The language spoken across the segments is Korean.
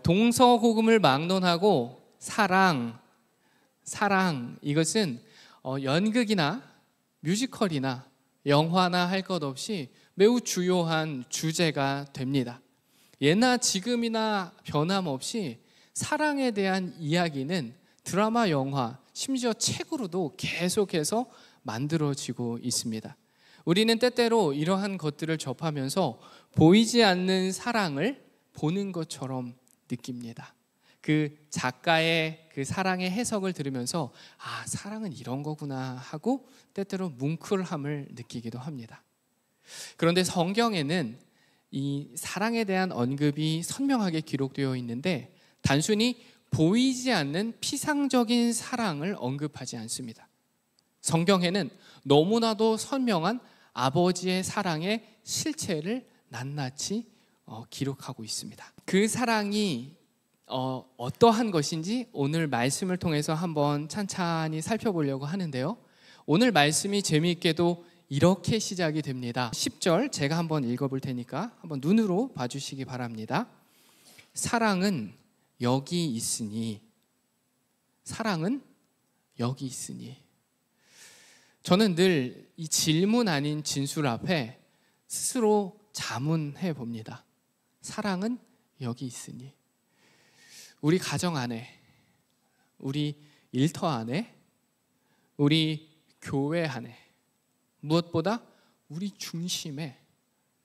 동서고금을 막론하고 사랑 이것은 연극이나 뮤지컬이나 영화나 할 것 없이 매우 주요한 주제가 됩니다. 예나 지금이나 변함없이 사랑에 대한 이야기는 드라마, 영화, 심지어 책으로도 계속해서 만들어지고 있습니다. 우리는 때때로 이러한 것들을 접하면서 보이지 않는 사랑을 보는 것처럼 느낍니다. 그 작가의 그 사랑의 해석을 들으면서 사랑은 이런 거구나 하고 때때로 뭉클함을 느끼기도 합니다. 그런데 성경에는 이 사랑에 대한 언급이 선명하게 기록되어 있는데 단순히 보이지 않는 피상적인 사랑을 언급하지 않습니다. 성경에는 너무나도 선명한 아버지의 사랑의 실체를 낱낱이 기록하고 있습니다. 그 사랑이 어떠한 것인지 오늘 말씀을 통해서 한번 찬찬히 살펴보려고 하는데요. 오늘 말씀이 재미있게도 이렇게 시작이 됩니다. 10절 제가 한번 읽어볼 테니까 한번 눈으로 봐주시기 바랍니다. 사랑은 여기 있으니, 사랑은 여기 있으니. 저는 늘 이 질문 아닌 진술 앞에 스스로 자문해 봅니다. 사랑은 여기 있으니. 우리 가정 안에, 우리 일터 안에, 우리 교회 안에, 무엇보다 우리 중심에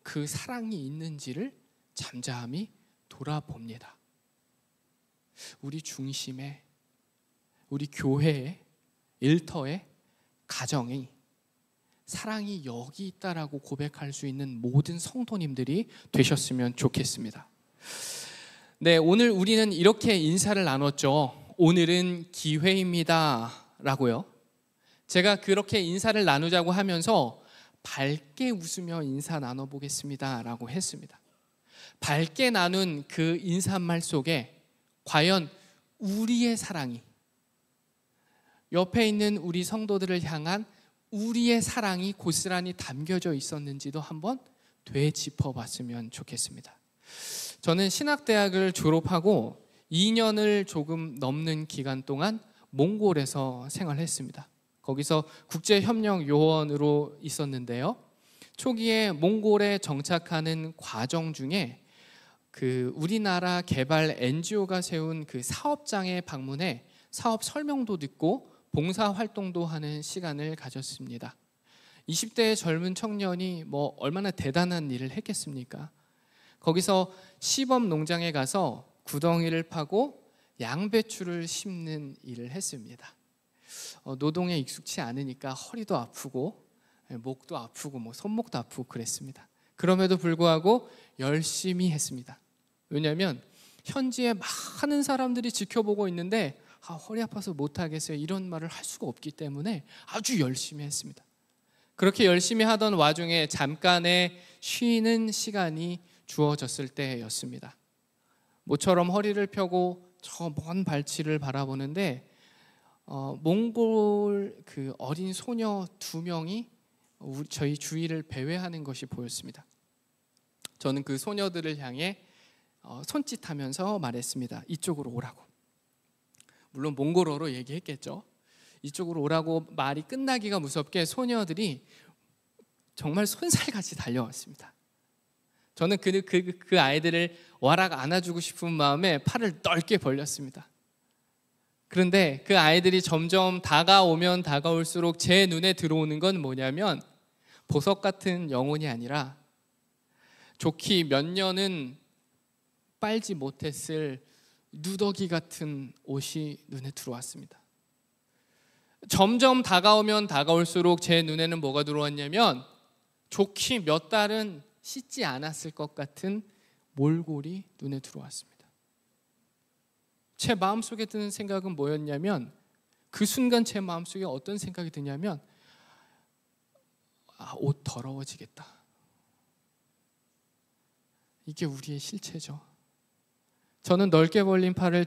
그 사랑이 있는지를 잠잠히 돌아봅니다. 우리 중심에, 우리 교회에, 일터에, 가정이 사랑이 여기 있다라고 고백할 수 있는 모든 성도님들이 되셨으면 좋겠습니다. 네, 오늘 우리는 이렇게 인사를 나눴죠. 오늘은 기회입니다 라고요. 제가 그렇게 인사를 나누자고 하면서 밝게 웃으며 인사 나눠보겠습니다 라고 했습니다. 밝게 나눈 그 인사말 속에 과연 우리의 사랑이, 옆에 있는 우리 성도들을 향한 우리의 사랑이 고스란히 담겨져 있었는지도 한번 되짚어봤으면 좋겠습니다. 저는 신학대학을 졸업하고 2년을 조금 넘는 기간 동안 몽골에서 생활했습니다. 거기서 국제협력요원으로 있었는데요. 초기에 몽골에 정착하는 과정 중에 그 우리나라 개발 NGO가 세운 그 사업장에 방문해 사업 설명도 듣고 봉사활동도 하는 시간을 가졌습니다. 20대의 젊은 청년이 얼마나 대단한 일을 했겠습니까? 거기서 시범 농장에 가서 구덩이를 파고 양배추를 심는 일을 했습니다. 노동에 익숙치 않으니까 허리도 아프고 목도 아프고 손목도 아프고 그랬습니다. 그럼에도 불구하고 열심히 했습니다. 왜냐하면 현지에 많은 사람들이 지켜보고 있는데 허리 아파서 못하겠어요 이런 말을 할 수가 없기 때문에 아주 열심히 했습니다. 그렇게 열심히 하던 와중에 잠깐의 쉬는 시간이 주어졌을 때였습니다. 모처럼 허리를 펴고 저 먼 발치를 바라보는데 몽골 그 어린 소녀 2명이 저희 주위를 배회하는 것이 보였습니다. 저는 그 소녀들을 향해 손짓하면서 말했습니다. 이쪽으로 오라고. 물론 몽골어로 얘기했겠죠. 이쪽으로 오라고 말이 끝나기가 무섭게 소녀들이 정말 손살같이 달려왔습니다. 저는 그 아이들을 와락 안아주고 싶은 마음에 팔을 넓게 벌렸습니다. 그런데 그 아이들이 점점 다가오면 다가올수록 제 눈에 들어오는 건 뭐냐면 보석 같은 영혼이 아니라 좋기 몇 년은 빨지 못했을 누더기 같은 옷이 눈에 들어왔습니다. 점점 다가오면 다가올수록 제 눈에는 뭐가 들어왔냐면 좋기 몇 달은 씻지 않았을 것 같은 몰골이 눈에 들어왔습니다. 제 마음속에 드는 생각은 뭐였냐면 그 순간 제 마음속에 어떤 생각이 드냐면 옷 더러워지겠다. 이게 우리의 실체죠. 저는 넓게 벌린 팔을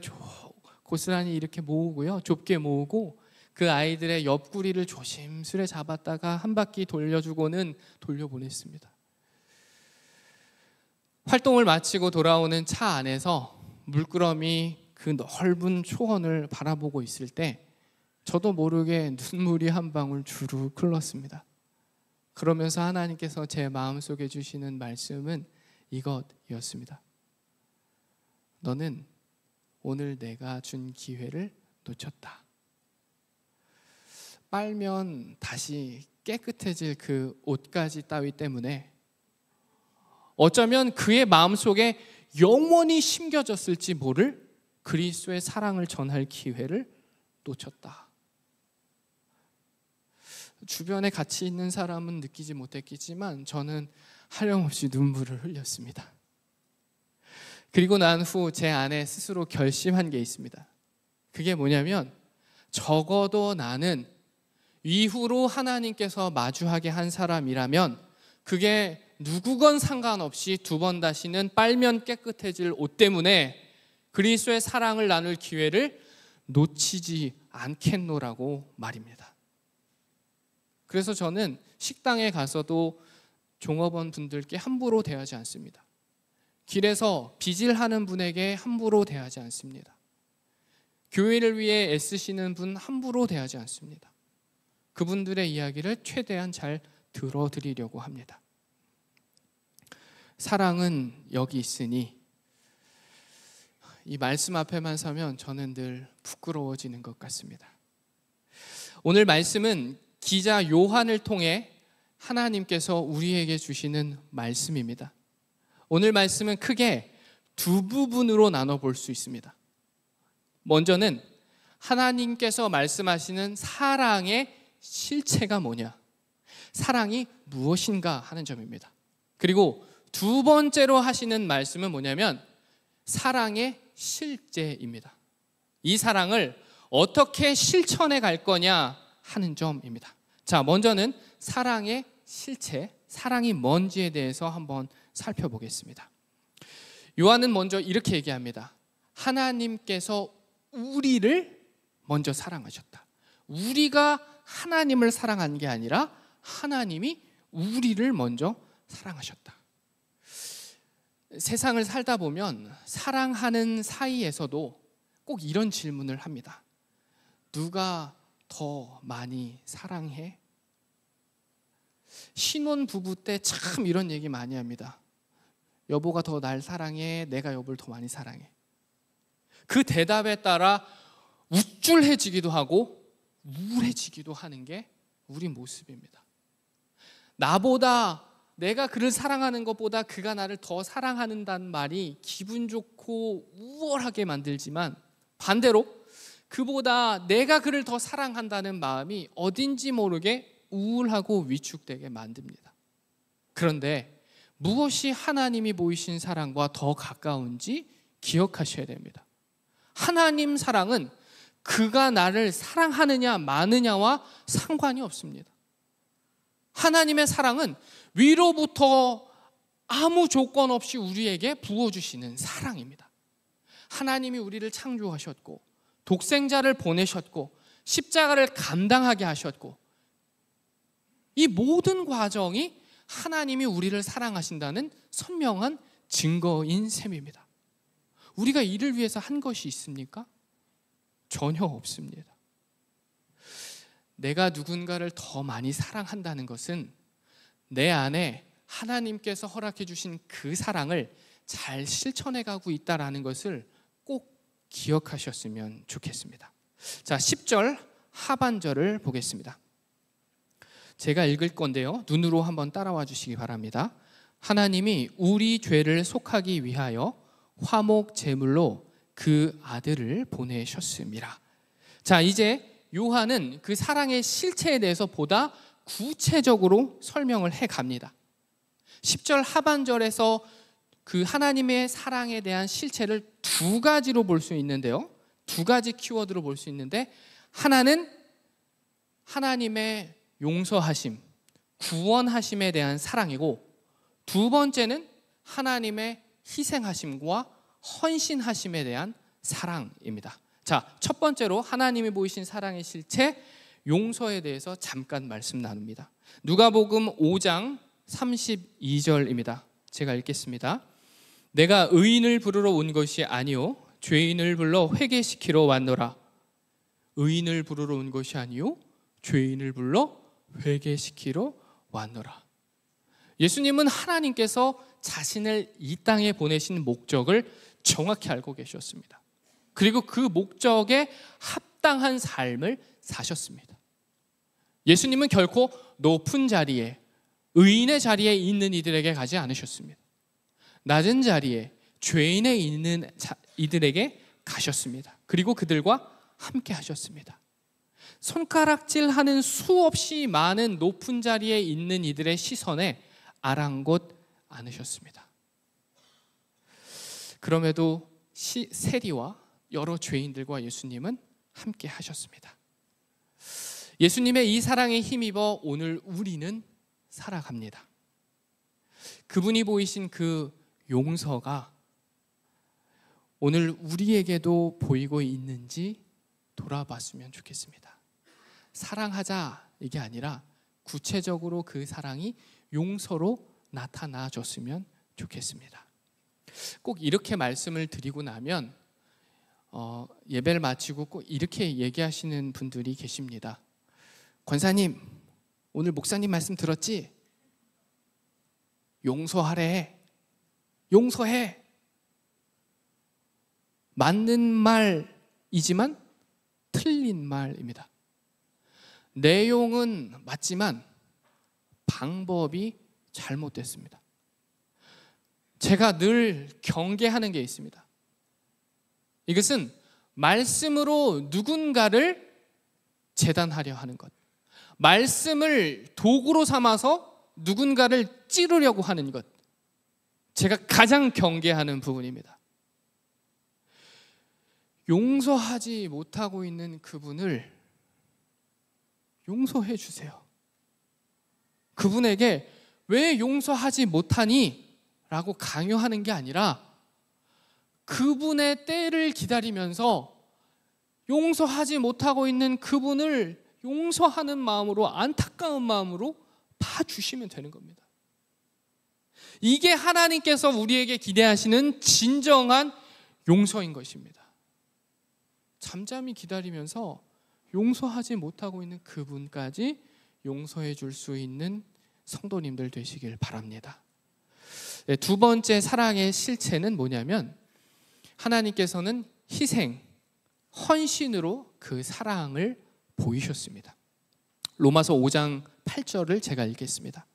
고스란히 이렇게 모으고요. 좁게 모으고 그 아이들의 옆구리를 조심스레 잡았다가 한 바퀴 돌려주고는 돌려보냈습니다. 활동을 마치고 돌아오는 차 안에서 물끄러미 그 넓은 초원을 바라보고 있을 때 저도 모르게 눈물이 한 방울 주르륵 흘렀습니다. 그러면서 하나님께서 제 마음속에 주시는 말씀은 이것이었습니다. 너는 오늘 내가 준 기회를 놓쳤다. 빨면 다시 깨끗해질 그 옷가지 따위 때문에 어쩌면 그의 마음속에 영원히 심겨졌을지 모를 그리스도의 사랑을 전할 기회를 놓쳤다. 주변에 같이 있는 사람은 느끼지 못했겠지만 저는 하염없이 눈물을 흘렸습니다. 그리고 난 후 제 안에 스스로 결심한 게 있습니다. 그게 뭐냐면 적어도 나는 이후로 하나님께서 마주하게 한 사람이라면 그게 누구건 상관없이 두 번 다시는 빨면 깨끗해질 옷 때문에 그리스도의 사랑을 나눌 기회를 놓치지 않겠노라고 말입니다. 그래서 저는 식당에 가서도 종업원 분들께 함부로 대하지 않습니다. 길에서 빚을 분에게 함부로 대하지 않습니다. 교회를 위해 애쓰시는 분 함부로 대하지 않습니다. 그분들의 이야기를 최대한 잘 들어드리려고 합니다. 사랑은 여기 있으니 이 말씀 앞에만 서면 저는 늘 부끄러워지는 것 같습니다. 오늘 말씀은 기자 요한을 통해 하나님께서 우리에게 주시는 말씀입니다. 오늘 말씀은 크게 두 부분으로 나눠볼 수 있습니다. 먼저는 하나님께서 말씀하시는 사랑의 실체가 뭐냐, 사랑이 무엇인가 하는 점입니다. 그리고 두 번째로 하시는 말씀은 뭐냐면 사랑의 실제입니다. 이 사랑을 어떻게 실천해 갈 거냐 하는 점입니다. 자, 먼저는 사랑의 실체, 사랑이 뭔지에 대해서 한번 살펴보겠습니다. 요한은 먼저 이렇게 얘기합니다. 하나님께서 우리를 먼저 사랑하셨다. 우리가 하나님을 사랑한 게 아니라 하나님이 우리를 먼저 사랑하셨다. 세상을 살다 보면 사랑하는 사이에서도 꼭 이런 질문을 합니다. 누가 더 많이 사랑해? 신혼 부부 때 참 이런 얘기 많이 합니다. 여보가 더 날 사랑해? 내가 여보를 더 많이 사랑해? 그 대답에 따라 우쭐해지기도 하고 우울해지기도 하는 게 우리 모습입니다. 나보다 내가 그를 사랑하는 것보다 그가 나를 더 사랑한다는 말이 기분 좋고 우월하게 만들지만 반대로 그보다 내가 그를 더 사랑한다는 마음이 어딘지 모르게 우울하고 위축되게 만듭니다. 그런데 무엇이 하나님이 보이신 사랑과 더 가까운지 기억하셔야 됩니다. 하나님 사랑은 그가 나를 사랑하느냐 마느냐와 상관이 없습니다. 하나님의 사랑은 위로부터 아무 조건 없이 우리에게 부어주시는 사랑입니다. 하나님이 우리를 창조하셨고 독생자를 보내셨고 십자가를 감당하게 하셨고 이 모든 과정이 하나님이 우리를 사랑하신다는 선명한 증거인 셈입니다. 우리가 이를 위해서 한 것이 있습니까? 전혀 없습니다. 내가 누군가를 더 많이 사랑한다는 것은 내 안에 하나님께서 허락해 주신 그 사랑을 잘 실천해 가고 있다는 것을 꼭 기억하셨으면 좋겠습니다. 자, 10절 하반절을 보겠습니다. 제가 읽을 건데요, 눈으로 한번 따라와 주시기 바랍니다. 하나님이 우리 죄를 속하기 위하여 화목 제물로 그 아들을 보내셨습니다. 자, 이제 요한은 그 사랑의 실체에 대해서 보다 구체적으로 설명을 해 갑니다. 10절 하반절에서 그 하나님의 사랑에 대한 실체를 두 가지로 볼 수 있는데요, 두 가지 키워드로 볼 수 있는데, 하나는 하나님의 용서하심, 구원하심에 대한 사랑이고, 두 번째는 하나님의 희생하심과 헌신하심에 대한 사랑입니다. 자, 첫 번째로 하나님이 보이신 사랑의 실체, 용서에 대해서 잠깐 말씀 나눕니다. 누가복음 5장 32절입니다. 제가 읽겠습니다. 내가 의인을 부르러 온 것이 아니요 죄인을 불러 회개시키러 왔노라. 의인을 부르러 온 것이 아니요 죄인을 불러 회개시키러 왔노라. 예수님은 하나님께서 자신을 이 땅에 보내신 목적을 정확히 알고 계셨습니다. 그리고 그 목적에 합당한 삶을 사셨습니다. 예수님은 결코 높은 자리에, 의인의 자리에 있는 이들에게 가지 않으셨습니다. 낮은 자리에 죄인에 있는 이들에게 가셨습니다. 그리고 그들과 함께 하셨습니다. 손가락질하는 수없이 많은 높은 자리에 있는 이들의 시선에 아랑곳 않으셨습니다. 그럼에도 세리와 여러 죄인들과 예수님은 함께 하셨습니다. 예수님의 이 사랑에 힘입어 오늘 우리는 살아갑니다. 그분이 보이신 그 용서가 오늘 우리에게도 보이고 있는지 돌아봤으면 좋겠습니다. 사랑하자 이게 아니라 구체적으로 그 사랑이 용서로 나타나줬으면 좋겠습니다. 꼭 이렇게 말씀을 드리고 나면 예배를 마치고 꼭 이렇게 얘기하시는 분들이 계십니다. 권사님, 오늘 목사님 말씀 들었지? 용서하래. 용서해. 맞는 말이지만 틀린 말입니다. 내용은 맞지만 방법이 잘못됐습니다. 제가 늘 경계하는 게 있습니다. 이것은 말씀으로 누군가를 재단하려 하는 것, 말씀을 도구로 삼아서 누군가를 찌르려고 하는 것, 제가 가장 경계하는 부분입니다. 용서하지 못하고 있는 그분을 용서해 주세요. 그분에게 왜 용서하지 못하니? 라고 강요하는 게 아니라 그분의 때를 기다리면서 용서하지 못하고 있는 그분을 용서하는 마음으로, 안타까운 마음으로 봐주시면 되는 겁니다. 이게 하나님께서 우리에게 기대하시는 진정한 용서인 것입니다. 잠잠히 기다리면서 용서하지 못하고 있는 그분까지 용서해 줄 수 있는 성도님들 되시길 바랍니다. 두 번째 사랑의 실체는 뭐냐면 하나님께서는 희생, 헌신으로 그 사랑을 보이셨습니다. 로마서 5장 8절을 제가 읽겠습니다.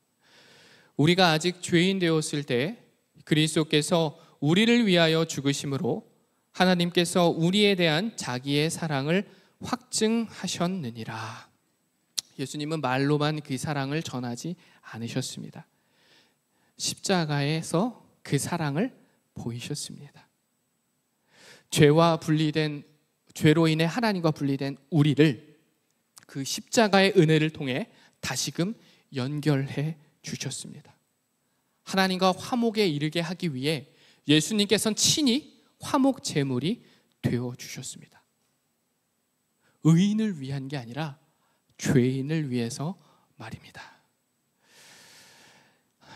우리가 아직 죄인 되었을 때 그리스도께서 우리를 위하여 죽으심으로 하나님께서 우리에 대한 자기의 사랑을 확증하셨느니라. 예수님은 말로만 그 사랑을 전하지 않으셨습니다. 십자가에서 그 사랑을 보이셨습니다. 죄로 인해 하나님과 분리된 우리를 그 십자가의 은혜를 통해 다시금 연결해 주셨습니다. 하나님과 화목에 이르게 하기 위해 예수님께서는 친히 화목 제물이 되어 주셨습니다. 의인을 위한 게 아니라 죄인을 위해서 말입니다.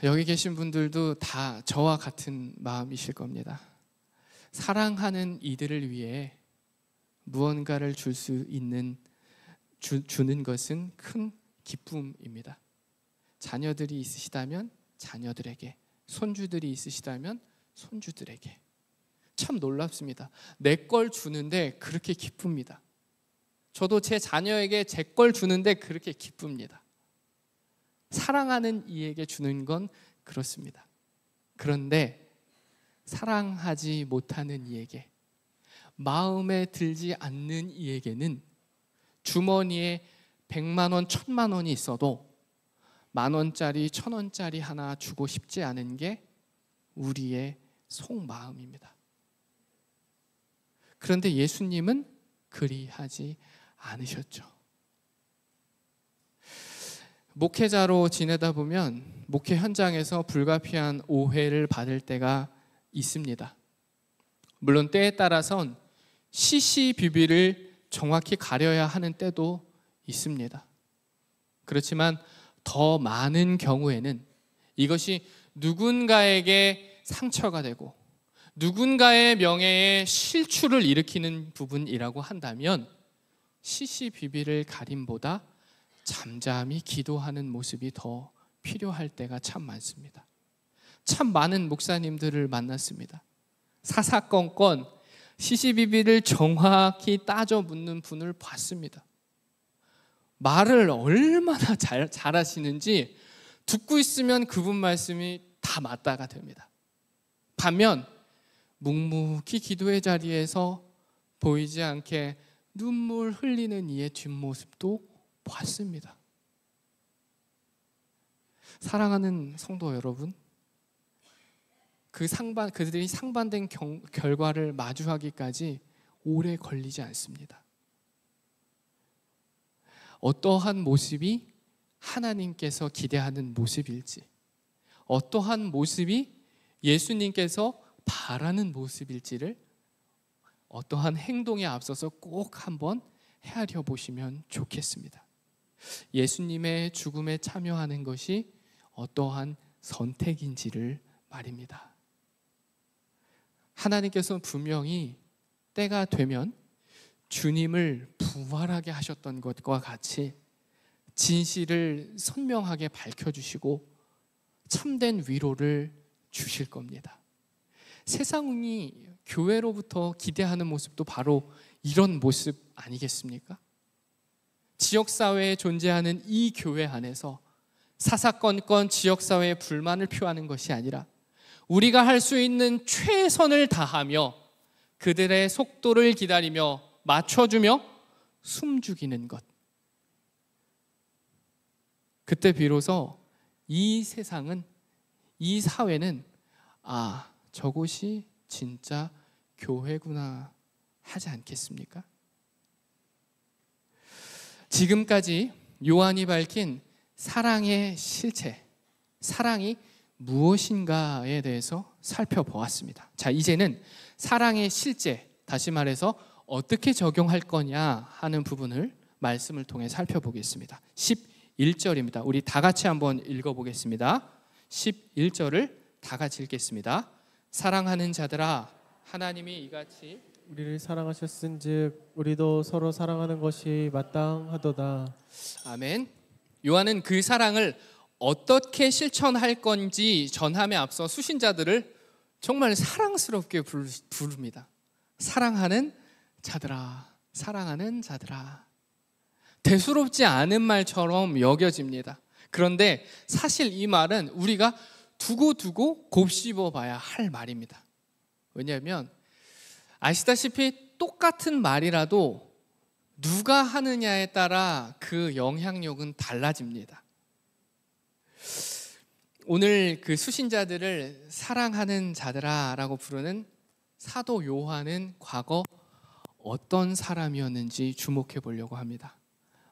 여기 계신 분들도 다 저와 같은 마음이실 겁니다. 사랑하는 이들을 위해 무언가를 줄 수 있는 주는 것은 큰 기쁨입니다. 자녀들이 있으시다면 자녀들에게, 손주들이 있으시다면 손주들에게. 참 놀랍습니다. 내 걸 주는데 그렇게 기쁩니다. 저도 제 자녀에게 제 걸 주는데 그렇게 기쁩니다. 사랑하는 이에게 주는 건 그렇습니다. 그런데 사랑하지 못하는 이에게, 마음에 들지 않는 이에게는 주머니에 100만 원, 1000만 원이 있어도 10,000원짜리, 1,000원짜리 하나 주고 싶지 않은 게 우리의 속마음입니다. 그런데 예수님은 그리하지 않으셨죠. 목회자로 지내다 보면 목회 현장에서 불가피한 오해를 받을 때가 있습니다. 물론 때에 따라선 시시비비를 정확히 가려야 하는 때도 있습니다. 그렇지만 더 많은 경우에는 이것이 누군가에게 상처가 되고 누군가의 명예에 실추를 일으키는 부분이라고 한다면 시시비비를 가림보다 잠잠히 기도하는 모습이 더 필요할 때가 참 많습니다. 참 많은 목사님들을 만났습니다. 사사건건 시시비비를 정확히 따져 묻는 분을 봤습니다. 말을 얼마나 잘하시는지 듣고 있으면 그분 말씀이 다 맞다가 됩니다. 반면 묵묵히 기도의 자리에서 보이지 않게 눈물 흘리는 이의 뒷모습도 봤습니다. 사랑하는 성도 여러분, 그들이 상반된 결과를 마주하기까지 오래 걸리지 않습니다. 어떠한 모습이 하나님께서 기대하는 모습일지, 어떠한 모습이 예수님께서 바라는 모습일지를 어떠한 행동에 앞서서 꼭 한번 헤아려 보시면 좋겠습니다. 예수님의 죽음에 참여하는 것이 어떠한 선택인지를 말입니다. 하나님께서는 분명히 때가 되면 주님을 부활하게 하셨던 것과 같이 진실을 선명하게 밝혀주시고 참된 위로를 주실 겁니다. 세상이 교회로부터 기대하는 모습도 바로 이런 모습 아니겠습니까? 지역사회에 존재하는 이 교회 안에서 사사건건 지역사회의 불만을 표하는 것이 아니라 우리가 할 수 있는 최선을 다하며 그들의 속도를 기다리며 맞춰주며 숨죽이는 것. 그때 비로소 이 세상은, 이 사회는 저곳이 진짜 교회구나 하지 않겠습니까? 지금까지 요한이 밝힌 사랑의 실체, 사랑이 무엇인가에 대해서 살펴보았습니다. 자, 이제는 사랑의 실제, 다시 말해서 어떻게 적용할 거냐 하는 부분을 말씀을 통해 살펴보겠습니다. 11절입니다. 우리 다 같이 한번 읽어보겠습니다. 11절을 다 같이 읽겠습니다. 사랑하는 자들아, 하나님이 이같이 우리를 사랑하셨은즉 우리도 서로 사랑하는 것이 마땅하도다. 아멘. 요한은 그 사랑을 어떻게 실천할 건지 전함에 앞서 수신자들을 정말 사랑스럽게 부릅니다. 사랑하는 자들아, 사랑하는 자들아. 대수롭지 않은 말처럼 여겨집니다. 그런데 사실 이 말은 우리가 두고두고 곱씹어 봐야 할 말입니다. 왜냐하면 아시다시피 똑같은 말이라도 누가 하느냐에 따라 그 영향력은 달라집니다. 오늘 그 수신자들을 사랑하는 자들아 라고 부르는 사도 요한은 과거 어떤 사람이었는지 주목해 보려고 합니다.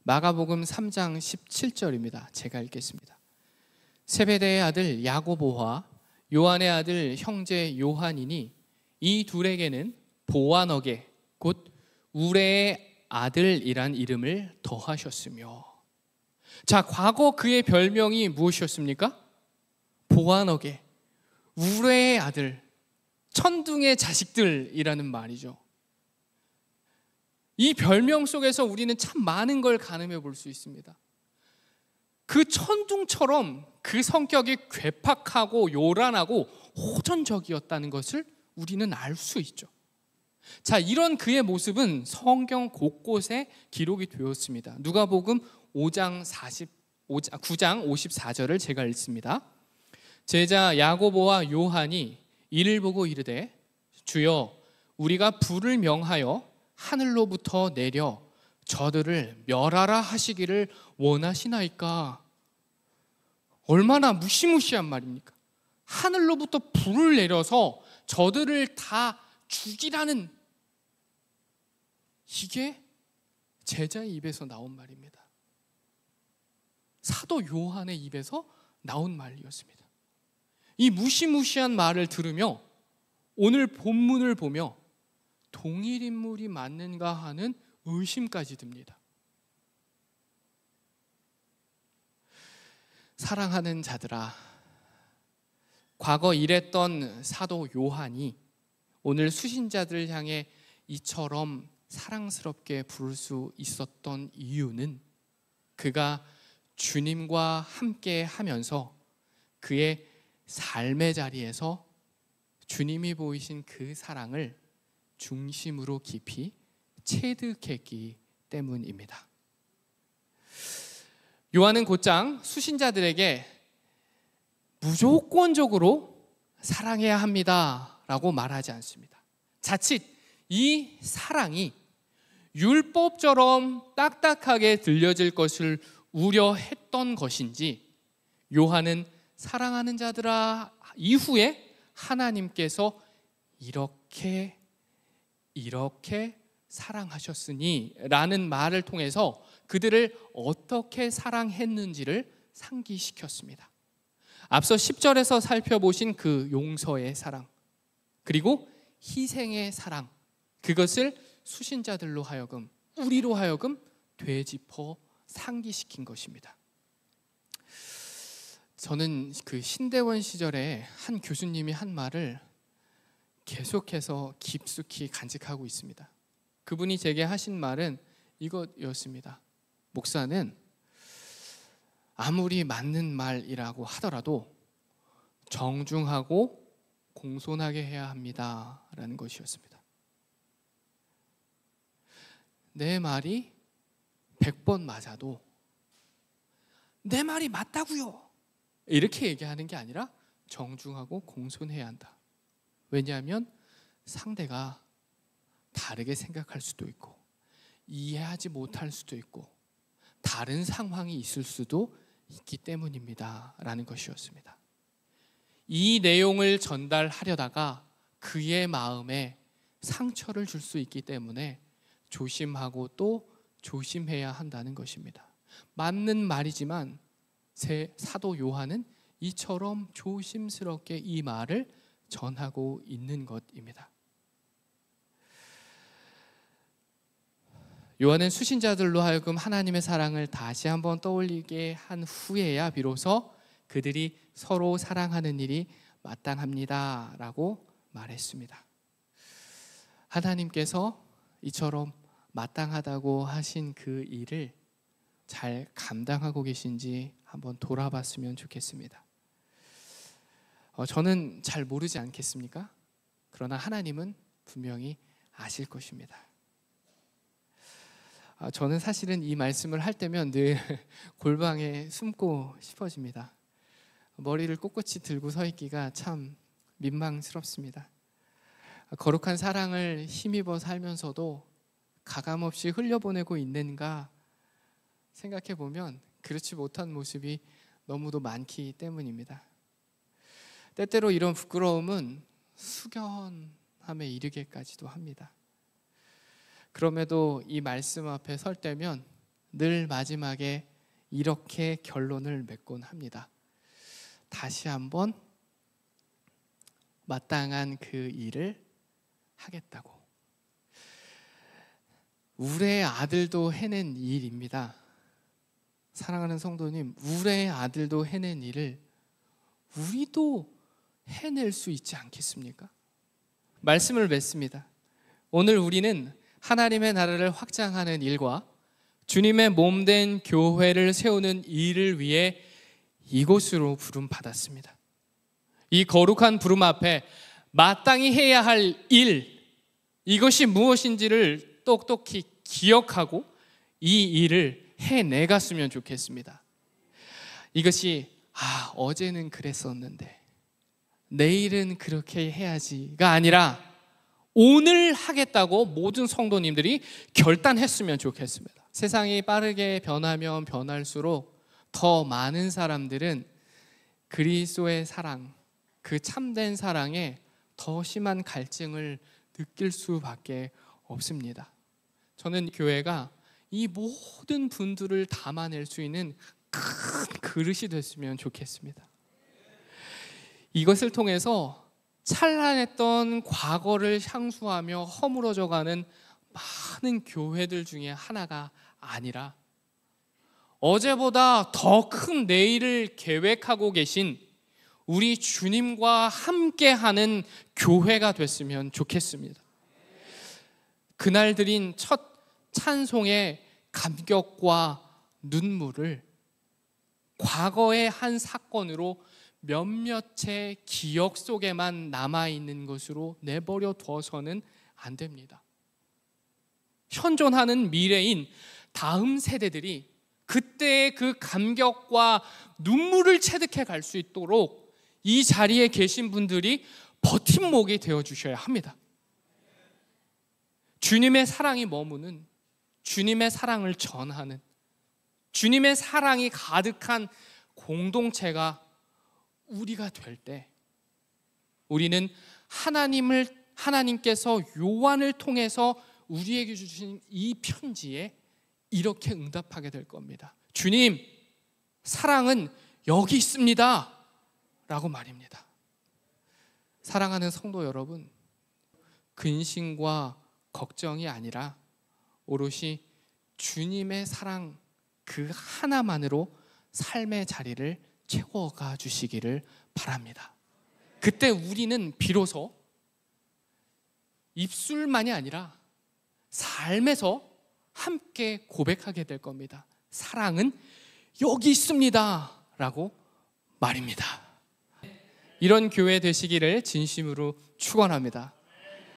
마가복음 3장 17절입니다. 제가 읽겠습니다. 세베대의 아들 야고보와 요한의 아들 형제 요한이니 이 둘에게는 보아너게 곧 우레의 아들이란 이름을 더하셨으며. 자, 과거 그의 별명이 무엇이었습니까? 보아너게, 우레의 아들, 천둥의 자식들이라는 말이죠. 이 별명 속에서 우리는 참 많은 걸 가늠해 볼 수 있습니다. 그 천둥처럼 그 성격이 괴팍하고 요란하고 호전적이었다는 것을 우리는 알 수 있죠. 자, 이런 그의 모습은 성경 곳곳에 기록이 되었습니다. 누가복음 9장 54절을 제가 읽습니다. 제자 야고보와 요한이 이를 보고 이르되 주여 우리가 불을 명하여 하늘로부터 내려 저들을 멸하라 하시기를 원하시나이까. 얼마나 무시무시한 말입니까? 하늘로부터 불을 내려서 저들을 다 죽이라는, 이게 제자의 입에서 나온 말입니다. 사도 요한의 입에서 나온 말이었습니다. 이 무시무시한 말을 들으며 오늘 본문을 보며 동일 인물이 맞는가 하는 의심까지 듭니다. 사랑하는 자들아, 과거 일했던 사도 요한이 오늘 수신자들을 향해 이처럼 사랑스럽게 부를 수 있었던 이유는 그가 주님과 함께 하면서 그의 삶의 자리에서 주님이 보이신 그 사랑을 중심으로 깊이 체득했기 때문입니다. 요한은 곧장 수신자들에게 무조건적으로 사랑해야 합니다 라고 말하지 않습니다. 자칫 이 사랑이 율법처럼 딱딱하게 들려질 것을 우려했던 것인지 요한은 사랑하는 자들아 이후에 하나님께서 이렇게 사랑하셨으니 라는 말을 통해서 그들을 어떻게 사랑했는지를 상기시켰습니다. 앞서 10절에서 살펴보신 그 용서의 사랑, 그리고 희생의 사랑, 그것을 수신자들로 하여금, 우리로 하여금 되짚어 상기시킨 것입니다. 저는 그 신대원 시절에 한 교수님이 한 말을 계속해서 깊숙이 간직하고 있습니다. 그분이 제게 하신 말은 이것이었습니다. 목사는 아무리 맞는 말이라고 하더라도 정중하고 공손하게 해야 합니다 라는 것이었습니다. 내 말이 100번 맞아도 내 말이 맞다고요 이렇게 얘기하는 게 아니라 정중하고 공손해야 한다. 왜냐하면 상대가 다르게 생각할 수도 있고 이해하지 못할 수도 있고 다른 상황이 있을 수도 있기 때문입니다 라는 것이었습니다. 이 내용을 전달하려다가 그의 마음에 상처를 줄 수 있기 때문에 조심하고 또 조심해야 한다는 것입니다. 맞는 말이지만 사도 요한은 이처럼 조심스럽게 이 말을 전하고 있는 것입니다. 요한은 수신자들로 하여금 하나님의 사랑을 다시 한번 떠올리게 한 후에야 비로소 그들이 서로 사랑하는 일이 마땅합니다 라고 말했습니다. 하나님께서 이처럼 마땅하다고 하신 그 일을 잘 감당하고 계신지 한번 돌아봤으면 좋겠습니다. 저는 잘 모르지 않겠습니까? 그러나 하나님은 분명히 아실 것입니다. 저는 사실은 이 말씀을 할 때면 늘 골방에 숨고 싶어집니다. 머리를 꼿꼿이 들고 서 있기가 참 민망스럽습니다. 거룩한 사랑을 힘입어 살면서도 가감없이 흘려보내고 있는가 생각해 보면 그렇지 못한 모습이 너무도 많기 때문입니다. 때때로 이런 부끄러움은 숙연함에 이르게까지도 합니다. 그럼에도 이 말씀 앞에 설 때면 늘 마지막에 이렇게 결론을 맺곤 합니다. 다시 한번 마땅한 그 일을 하겠다고. 우리의 아들도 해낸 일입니다. 사랑하는 성도님, 우리의 아들도 해낸 일을 우리도 해낼 수 있지 않겠습니까? 말씀을 맺습니다. 오늘 우리는 하나님의 나라를 확장하는 일과 주님의 몸된 교회를 세우는 일을 위해 이곳으로 부름받았습니다. 이 거룩한 부름 앞에 마땅히 해야 할 일, 이것이 무엇인지를 똑똑히 기억하고 이 일을 해내갔으면 좋겠습니다. 이것이 어제는 그랬었는데 내일은 그렇게 해야지가 아니라 오늘 하겠다고 모든 성도님들이 결단했으면 좋겠습니다. 세상이 빠르게 변하면 변할수록 더 많은 사람들은 그리스도의 사랑, 그 참된 사랑에 더 심한 갈증을 느낄 수밖에 없습니다. 저는 교회가 이 모든 분들을 담아낼 수 있는 큰 그릇이 됐으면 좋겠습니다. 이것을 통해서 찬란했던 과거를 향수하며 허물어져가는 많은 교회들 중에 하나가 아니라 어제보다 더 큰 내일을 계획하고 계신 우리 주님과 함께하는 교회가 됐으면 좋겠습니다. 그날 드린 첫 찬송의 감격과 눈물을 과거의 한 사건으로 몇몇의 기억 속에만 남아있는 것으로 내버려 두어서는 안 됩니다. 현존하는 미래인 다음 세대들이 그때의 그 감격과 눈물을 체득해 갈 수 있도록 이 자리에 계신 분들이 버팀목이 되어 주셔야 합니다. 주님의 사랑이 머무는, 주님의 사랑을 전하는, 주님의 사랑이 가득한 공동체가 우리가 될 때 우리는 하나님께서 요한을 통해서 우리에게 주신 이 편지에 이렇게 응답하게 될 겁니다. 주님, 사랑은 여기 있습니다 라고 말입니다. 사랑하는 성도 여러분, 근심과 걱정이 아니라 오롯이 주님의 사랑 그 하나만으로 삶의 자리를 채워가 주시기를 바랍니다. 그때 우리는 비로소 입술만이 아니라 삶에서 함께 고백하게 될 겁니다. 사랑은 여기 있습니다 라고 말입니다. 이런 교회 되시기를 진심으로 축원합니다.